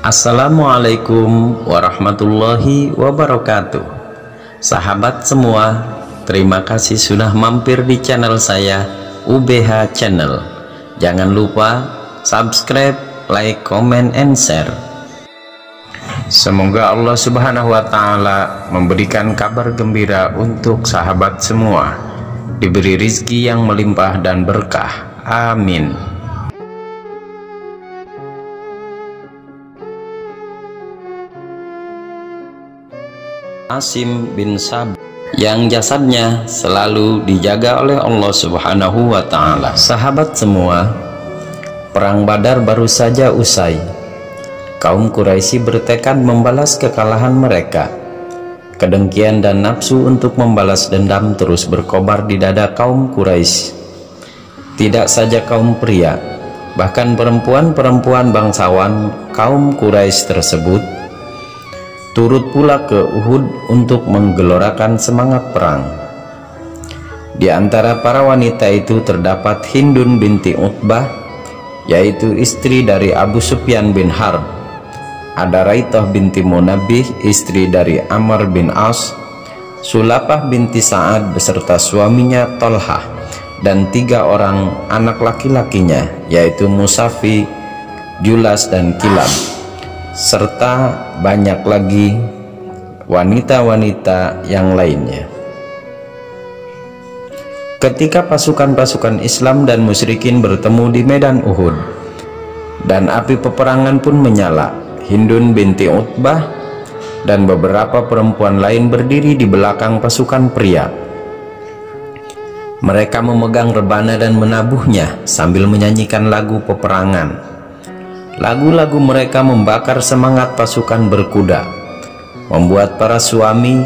Assalamualaikum warahmatullahi wabarakatuh. Sahabat semua, terima kasih sudah mampir di channel saya, UBH Channel. Jangan lupa subscribe, like, comment, and share. Semoga Allah Subhanahu wa Ta'ala memberikan kabar gembira untuk sahabat semua, diberi rizki yang melimpah dan berkah. Amin. Asim bin Sabit yang jasadnya selalu dijaga oleh Allah Subhanahu wa Ta'ala. Sahabat semua, perang Badar baru saja usai. Kaum Quraisy bertekad membalas kekalahan mereka. Kedengkian dan nafsu untuk membalas dendam terus berkobar di dada kaum Quraisy. Tidak saja kaum pria, bahkan perempuan-perempuan bangsawan kaum Quraisy tersebut turut pula ke Uhud untuk menggelorakan semangat perang. Di antara para wanita itu terdapat Hindun binti Utbah, yaitu istri dari Abu Sufyan bin Harb. Ada Raithah binti Munabbih, istri dari Amr bin As, Sulapah binti Sa'ad beserta suaminya Tolhah, dan 3 orang anak laki-lakinya, yaitu Musafi, Julas, dan Kilab, serta banyak lagi wanita-wanita yang lainnya. Ketika pasukan-pasukan Islam dan musyrikin bertemu di medan Uhud dan api peperangan pun menyala, Hindun binti Utbah dan beberapa perempuan lain berdiri di belakang pasukan pria. Mereka memegang rebana dan menabuhnya sambil menyanyikan lagu peperangan. Lagu-lagu mereka membakar semangat pasukan berkuda, membuat para suami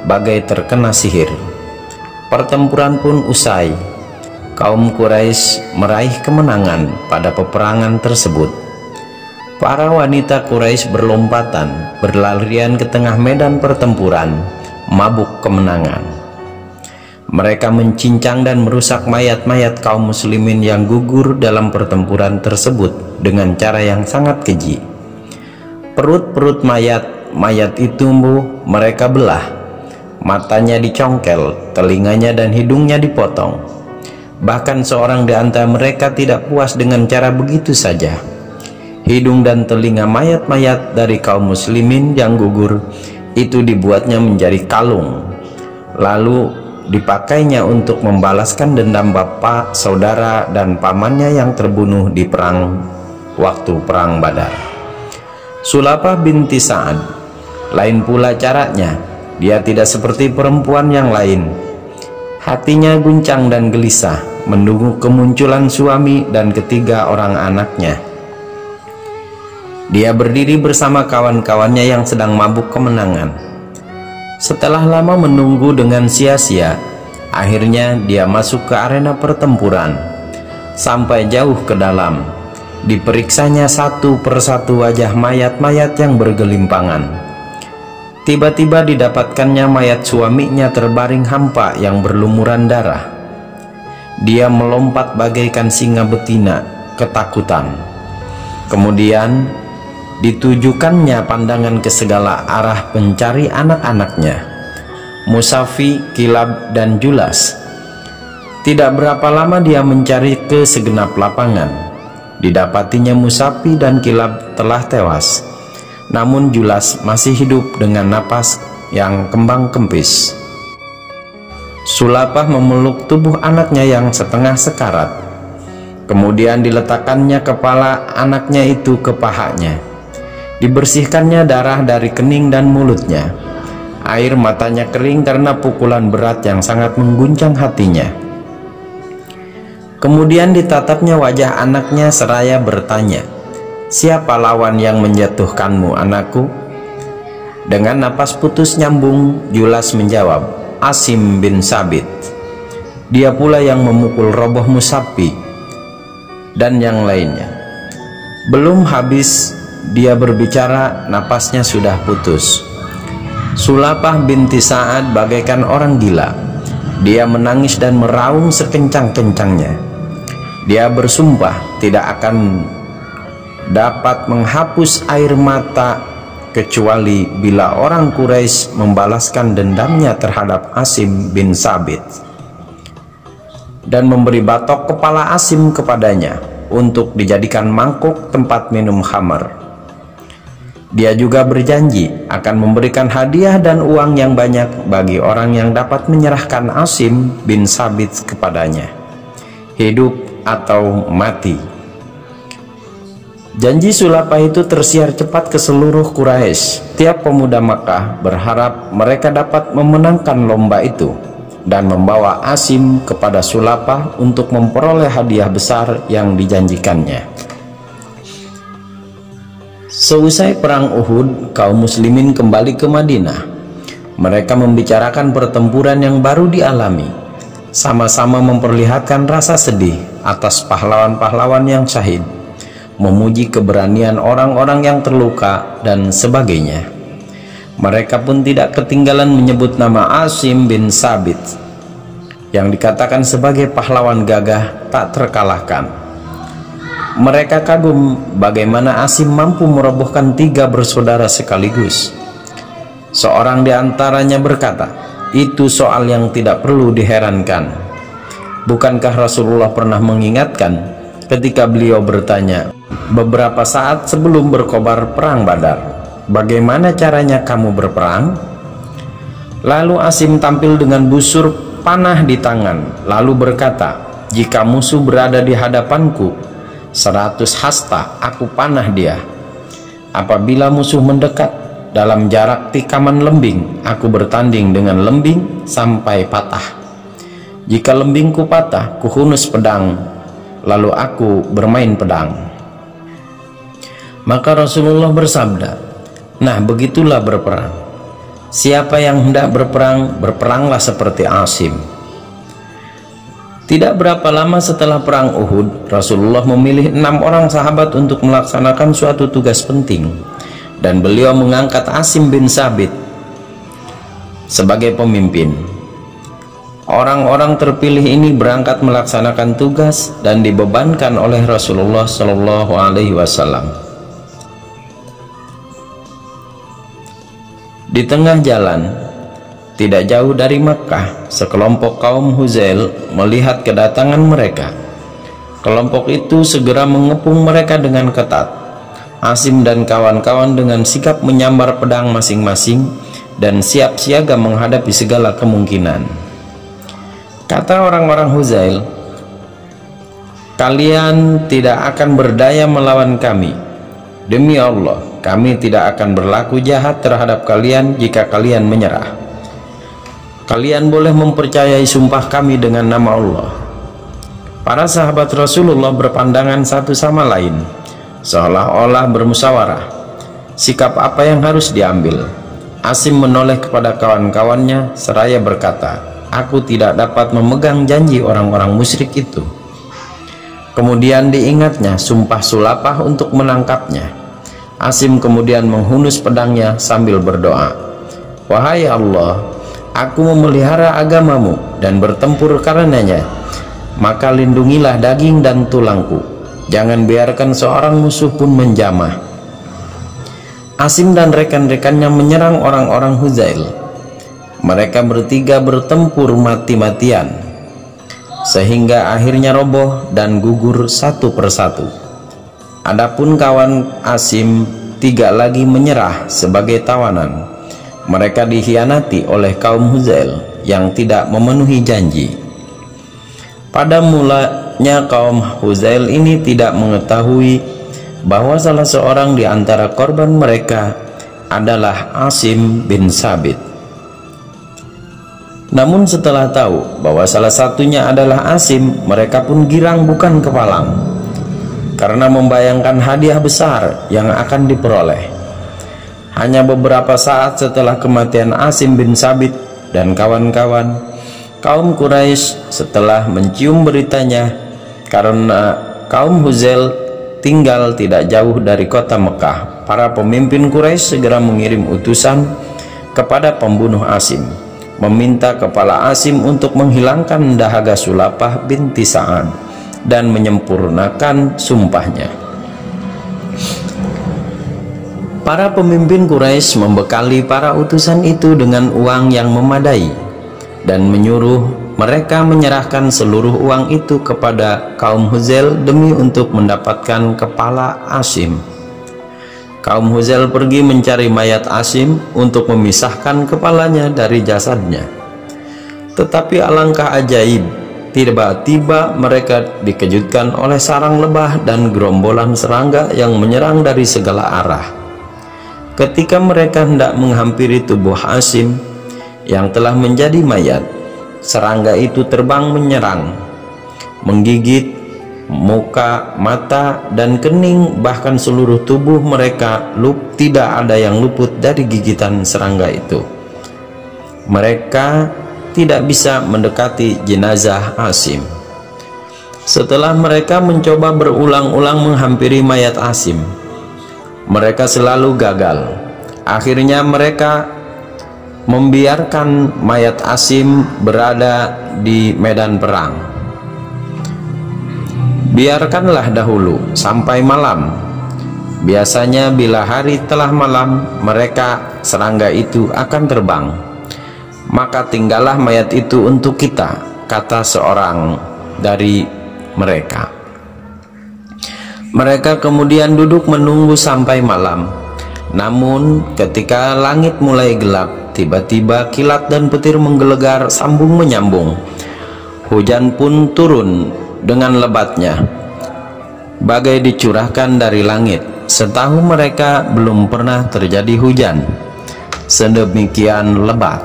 bagai terkena sihir. Pertempuran pun usai. Kaum Quraisy meraih kemenangan pada peperangan tersebut. Para wanita Quraisy berlompatan, berlarian ke tengah medan pertempuran, mabuk kemenangan. Mereka mencincang dan merusak mayat-mayat kaum muslimin yang gugur dalam pertempuran tersebut dengan cara yang sangat keji. Perut-perut mayat itu mereka belah, matanya dicongkel, telinganya dan hidungnya dipotong. Bahkan seorang di antara mereka tidak puas dengan cara begitu saja. Hidung dan telinga mayat-mayat dari kaum muslimin yang gugur itu dibuatnya menjadi kalung, lalu dipakainya untuk membalaskan dendam bapak, saudara, dan pamannya yang terbunuh di waktu perang Badar. Sulapah binti Sa'ad lain pula caranya. Dia tidak seperti perempuan yang lain. Hatinya guncang dan gelisah menunggu kemunculan suami dan 3 orang anaknya. Dia berdiri bersama kawan-kawannya yang sedang mabuk kemenangan. Setelah lama menunggu dengan sia-sia, akhirnya dia masuk ke arena pertempuran. Sampai jauh ke dalam, diperiksanya satu persatu wajah mayat-mayat yang bergelimpangan. Tiba-tiba didapatkannya mayat suaminya terbaring hampa yang berlumuran darah. Dia melompat bagaikan singa betina, ketakutan. Kemudian ditujukannya pandangan ke segala arah pencari anak-anaknya, Musafi, Kilab, dan Julas. Tidak berapa lama dia mencari ke segenap lapangan. Didapatinya Musafi dan Kilab telah tewas, namun Julas masih hidup dengan napas yang kembang kempis. Sulapah memeluk tubuh anaknya yang setengah sekarat. Kemudian diletakkannya kepala anaknya itu ke pahanya. Dibersihkannya darah dari kening dan mulutnya. Air matanya kering karena pukulan berat yang sangat mengguncang hatinya. Kemudian ditatapnya wajah anaknya seraya bertanya, "Siapa lawan yang menjatuhkanmu, anakku?" Dengan napas putus nyambung, Julas menjawab, "Asim bin Sabit." Dia pula yang memukul roboh Musafi dan yang lainnya. Belum habis dia berbicara, napasnya sudah putus. Sulapah binti Sa'ad bagaikan orang gila. Dia menangis dan meraung sekencang-kencangnya. Dia bersumpah tidak akan dapat menghapus air mata kecuali bila orang Quraisy membalaskan dendamnya terhadap Asim bin Sabit dan memberi batok kepala Asim kepadanya untuk dijadikan mangkuk tempat minum khamar. Dia juga berjanji akan memberikan hadiah dan uang yang banyak bagi orang yang dapat menyerahkan Asim bin Sabit kepadanya, hidup atau mati. Janji Sulapah itu tersiar cepat ke seluruh Quraisy. Tiap pemuda Makkah berharap mereka dapat memenangkan lomba itu dan membawa Asim kepada Sulapah untuk memperoleh hadiah besar yang dijanjikannya. Seusai perang Uhud, kaum muslimin kembali ke Madinah. Mereka membicarakan pertempuran yang baru dialami, sama-sama memperlihatkan rasa sedih atas pahlawan-pahlawan yang syahid, memuji keberanian orang-orang yang terluka, dan sebagainya. Mereka pun tidak ketinggalan menyebut nama Asim bin Sabit yang dikatakan sebagai pahlawan gagah tak terkalahkan. Mereka kagum bagaimana Asim mampu merobohkan 3 bersaudara sekaligus. Seorang di antaranya berkata, "Itu soal yang tidak perlu diherankan. Bukankah Rasulullah pernah mengingatkan ketika beliau bertanya beberapa saat sebelum berkobar perang Badar, bagaimana caranya kamu berperang?" Lalu Asim tampil dengan busur panah di tangan, lalu berkata, "Jika musuh berada di hadapanku, 100 hasta aku panah dia. Apabila musuh mendekat dalam jarak tikaman lembing, aku bertanding dengan lembing sampai patah. Jika lembingku patah, kuhunus pedang, lalu aku bermain pedang." Maka Rasulullah bersabda, "Nah, begitulah berperang. Siapa yang hendak berperang, berperanglah seperti Asim." Tidak berapa lama setelah perang Uhud, Rasulullah memilih 6 orang sahabat untuk melaksanakan suatu tugas penting, dan beliau mengangkat Asim bin Sabit sebagai pemimpin. Orang-orang terpilih ini berangkat melaksanakan tugas dan dibebankan oleh Rasulullah Shallallahu Alaihi Wasallam. Di tengah jalan, tidak jauh dari Makkah, sekelompok kaum Huzail melihat kedatangan mereka. Kelompok itu segera mengepung mereka dengan ketat. Asim dan kawan-kawan dengan sikap menyambar pedang masing-masing dan siap siaga menghadapi segala kemungkinan. Kata orang-orang Huzail, "Kalian tidak akan berdaya melawan kami. Demi Allah, kami tidak akan berlaku jahat terhadap kalian jika kalian menyerah. Kalian boleh mempercayai sumpah kami dengan nama Allah." Para sahabat Rasulullah berpandangan satu sama lain, seolah-olah bermusyawarah sikap apa yang harus diambil. Asim menoleh kepada kawan-kawannya seraya berkata, "Aku tidak dapat memegang janji orang-orang musyrik itu." Kemudian diingatnya sumpah Sulapah untuk menangkapnya. Asim kemudian menghunus pedangnya sambil berdoa, "Wahai Allah, aku memelihara agamamu dan bertempur karenanya, maka lindungilah daging dan tulangku. Jangan biarkan seorang musuh pun menjamah." Asim dan rekan-rekannya menyerang orang-orang Huzail. Mereka bertiga bertempur mati-matian, sehingga akhirnya roboh dan gugur satu persatu. Adapun kawan Asim 3 lagi menyerah sebagai tawanan. Mereka dikhianati oleh kaum Huzail yang tidak memenuhi janji. Pada mulanya kaum Huzail ini tidak mengetahui bahwa salah seorang di antara korban mereka adalah Asim bin Sabit. Namun setelah tahu bahwa salah satunya adalah Asim, mereka pun girang bukan kepalang karena membayangkan hadiah besar yang akan diperoleh. Hanya beberapa saat setelah kematian Asim bin Sabit dan kawan-kawan, kaum Quraisy setelah mencium beritanya, karena kaum Huzail tinggal tidak jauh dari kota Mekah, para pemimpin Quraisy segera mengirim utusan kepada pembunuh Asim, meminta kepala Asim untuk menghilangkan dahaga Sulapah binti Sa'ad dan menyempurnakan sumpahnya. Para pemimpin Quraisy membekali para utusan itu dengan uang yang memadai dan menyuruh mereka menyerahkan seluruh uang itu kepada kaum Huzail demi untuk mendapatkan kepala Asim. Kaum Huzail pergi mencari mayat Asim untuk memisahkan kepalanya dari jasadnya. Tetapi alangkah ajaib, tiba-tiba mereka dikejutkan oleh sarang lebah dan gerombolan serangga yang menyerang dari segala arah. Ketika mereka hendak menghampiri tubuh Asim yang telah menjadi mayat, serangga itu terbang menyerang, menggigit muka, mata, dan kening, bahkan seluruh tubuh mereka tidak ada yang luput dari gigitan serangga itu. Mereka tidak bisa mendekati jenazah Asim. Setelah mereka mencoba berulang-ulang menghampiri mayat Asim, mereka selalu gagal. Akhirnya mereka membiarkan mayat Asim berada di medan perang. Biarkanlah dahulu sampai malam. Biasanya bila hari telah malam, mereka serangga itu akan terbang. Maka tinggallah mayat itu untuk kita, kata seorang dari mereka. Mereka kemudian duduk menunggu sampai malam. Namun ketika langit mulai gelap, tiba-tiba kilat dan petir menggelegar sambung menyambung. Hujan pun turun dengan lebatnya, bagai dicurahkan dari langit. Setahu mereka belum pernah terjadi hujan sedemikian lebat.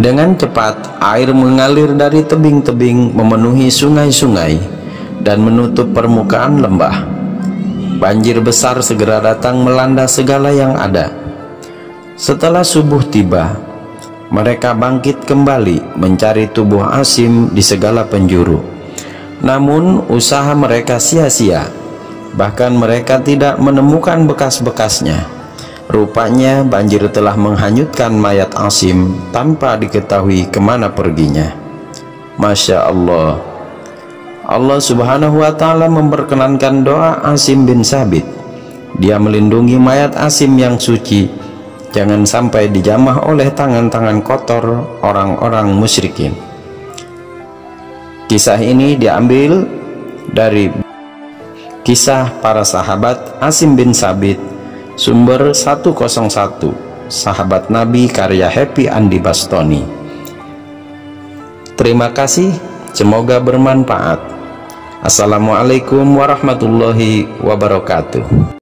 Dengan cepat air mengalir dari tebing-tebing memenuhi sungai-sungai dan menutup permukaan lembah. Banjir besar segera datang melanda segala yang ada. Setelah subuh tiba, mereka bangkit kembali mencari tubuh Asim di segala penjuru. Namun usaha mereka sia-sia. Bahkan mereka tidak menemukan bekas-bekasnya. Rupanya banjir telah menghanyutkan mayat Asim tanpa diketahui kemana perginya. Masya Allah. Allah subhanahu wa ta'ala memperkenankan doa Asim bin Sabit. Dia melindungi mayat Asim yang suci, jangan sampai dijamah oleh tangan-tangan kotor orang-orang musyrikin. Kisah ini diambil dari Kisah Para Sahabat Asim bin Sabit, sumber 101, Sahabat Nabi, karya Happy Andi Bastoni. Terima kasih, semoga bermanfaat. Assalamualaikum warahmatullahi wabarakatuh.